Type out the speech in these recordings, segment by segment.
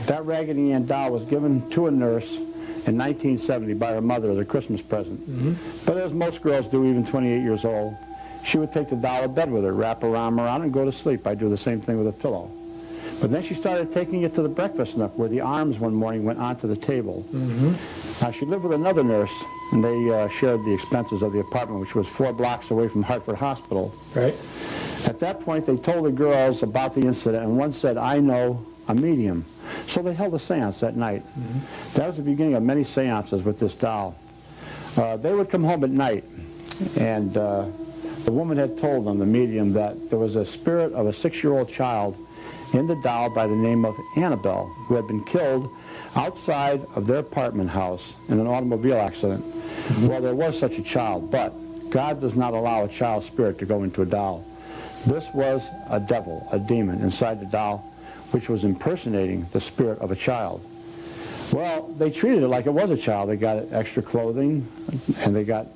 That Raggedy Ann doll was given to a nurse in 1970 by her mother as a Christmas present. But as most girls do, even 28 years old, she would take the doll to bed with her, wrap her arm around and go to sleep. I'd do the same thing with a pillow. But then she started taking it to the breakfast nook where the arms one morning went onto the table. Now she lived with another nurse, and they shared the expenses of the apartment, which was 4 blocks away from Hartford Hospital. Right. At that point, they told the girls about the incident, and one said, "I know a medium." So they held a seance that night. That was the beginning of many seances with this doll. They would come home at night, and the woman had told them, the medium, that there was a spirit of a 6-year-old child in the doll by the name of Annabelle, who had been killed outside of their apartment house in an automobile accident. Well, there was such a child, but God does not allow a child's spirit to go into a doll. This was a devil, a demon, inside the doll, which was impersonating the spirit of a child. Well, they treated it like it was a child. They got extra clothing, and they got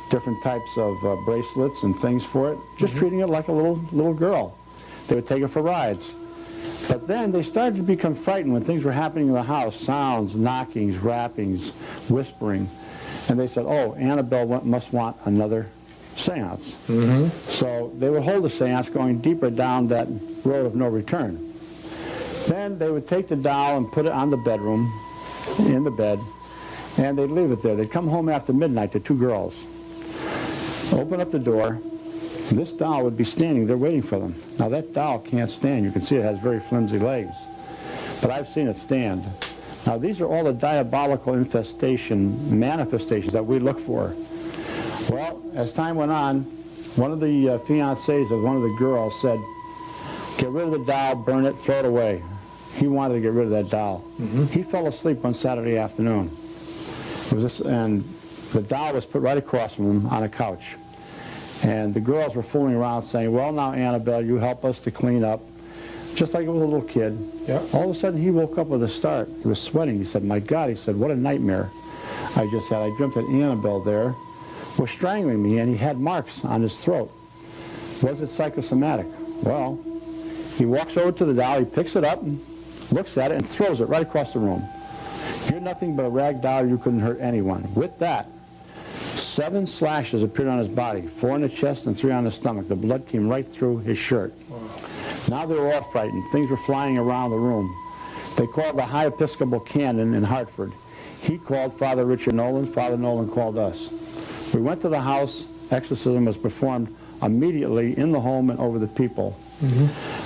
different types of bracelets and things for it, just treating it like a little girl. They would take her for rides. But then they started to become frightened when things were happening in the house, sounds, knockings, rappings, whispering. And they said, "Oh, Annabelle must want another seance." So they would hold a seance going deeper down that road of no return. Then they would take the doll and put it on the bedroom, in the bed, and they'd leave it there. They'd come home after midnight, the 2 girls, open up the door, and this doll would be standing there waiting for them. Now that doll can't stand. You can see it has very flimsy legs, but I've seen it stand. Now these are all the diabolical manifestations that we look for. Well, as time went on, one of the fiancés of one of the girls said, "Get rid of the doll, burn it, throw it away." He wanted to get rid of that doll. He fell asleep one Saturday afternoon. And the doll was put right across from him on a couch. And the girls were fooling around saying, "Well, now, Annabelle, you help us to clean up," just like it was a little kid. All of a sudden, he woke up with a start. He was sweating. He said, "My God," he said, "what a nightmare I just had. I dreamt that Annabelle there was strangling me, and he had marks on his throat. Was it psychosomatic?" Well, he walks over to the doll, he picks it up, and looks at it, and throws it right across the room. "You're nothing but a rag doll. You couldn't hurt anyone." With that, 7 slashes appeared on his body, 4 in the chest and 3 on the stomach. The blood came right through his shirt. Now they were all frightened. Things were flying around the room. They called the High Episcopal Canon in Hartford. He called Father Richard Nolan. Father Nolan called us. We went to the house. Exorcism was performed immediately in the home and over the people.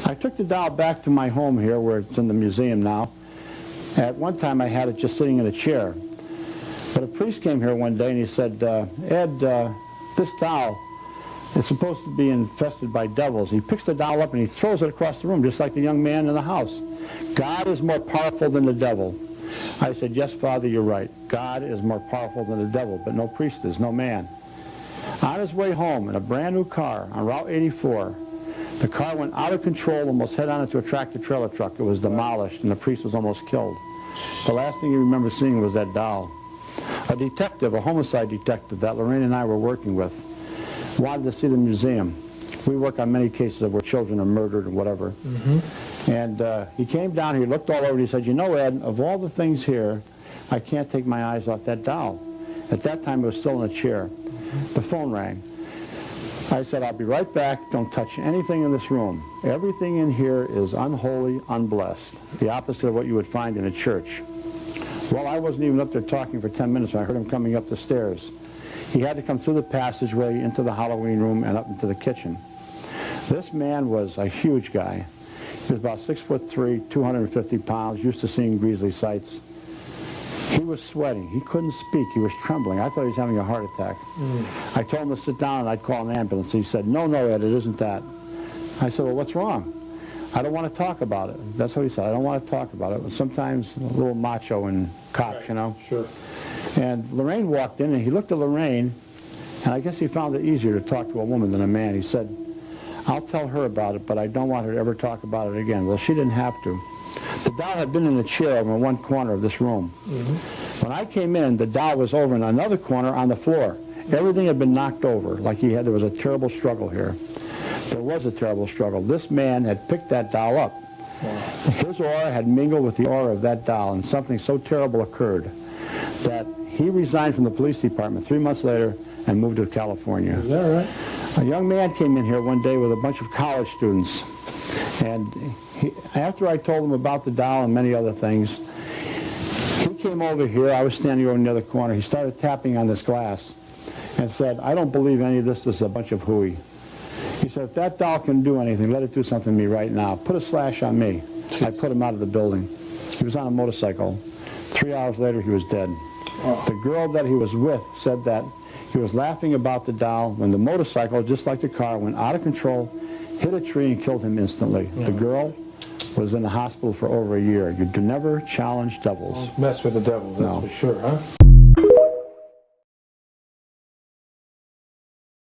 I took the doll back to my home here, where it's in the museum now. At one time I had it just sitting in a chair. But a priest came here one day and he said, "Ed, this doll is supposed to be infested by devils." He picks the doll up and he throws it across the room, just like the young man in the house. "God is more powerful than the devil." I said, "Yes, Father, you're right. God is more powerful than the devil, but no priest is, no man." On his way home in a brand new car on Route 84, the car went out of control, almost head on into a tractor-trailer truck. It was demolished, and the priest was almost killed. The last thing he remembered seeing was that doll. A detective, a homicide detective that Lorraine and I were working with, wanted to see the museum. We work on many cases of where children are murdered and whatever. And he came down here, he looked all over, and he said, "You know, Ed, of all the things here, I can't take my eyes off that doll." At that time, it was still in a chair. The phone rang. I said, "I'll be right back. Don't touch anything in this room. Everything in here is unholy, unblessed," the opposite of what you would find in a church. Well, I wasn't even up there talking for 10 minutes when I heard him coming up the stairs. He had to come through the passageway into the Halloween room and up into the kitchen. This man was a huge guy. He was about 6'3", 250 pounds, used to seeing grisly sights. He was sweating. He couldn't speak. He was trembling. I thought he was having a heart attack. I told him to sit down and I'd call an ambulance. He said, "No, no, Ed, it isn't that." I said, "Well, what's wrong?" "I don't want to talk about it." That's what he said. "I don't want to talk about it." Sometimes a little macho and cops, you know. Sure. And Lorraine walked in and he looked at Lorraine, and I guess he found it easier to talk to a woman than a man. He said, "I'll tell her about it, but I don't want her to ever talk about it again." Well, she didn't have to. The doll had been in the chair over in one corner of this room. When I came in, the doll was over in another corner on the floor. Everything had been knocked over, like there was a terrible struggle here. There was a terrible struggle. This man had picked that doll up. His aura had mingled with the aura of that doll, and something so terrible occurred that he resigned from the police department 3 months later and moved to California. Is that right? A young man came in here one day with a bunch of college students, and after I told him about the doll and many other things, he came over here. I was standing over in the other corner. He started tapping on this glass and said, "I don't believe any of this is a bunch of hooey." He said, "If that doll can do anything, let it do something to me right now. Put a slash on me." I put him out of the building. He was on a motorcycle. 3 hours later, he was dead. The girl that he was with said that he was laughing about the doll when the motorcycle, just like the car, went out of control, hit a tree, and killed him instantly. The girl was in the hospital for over a year. You do never challenge devils. Don't mess with the devil, that's for sure, huh?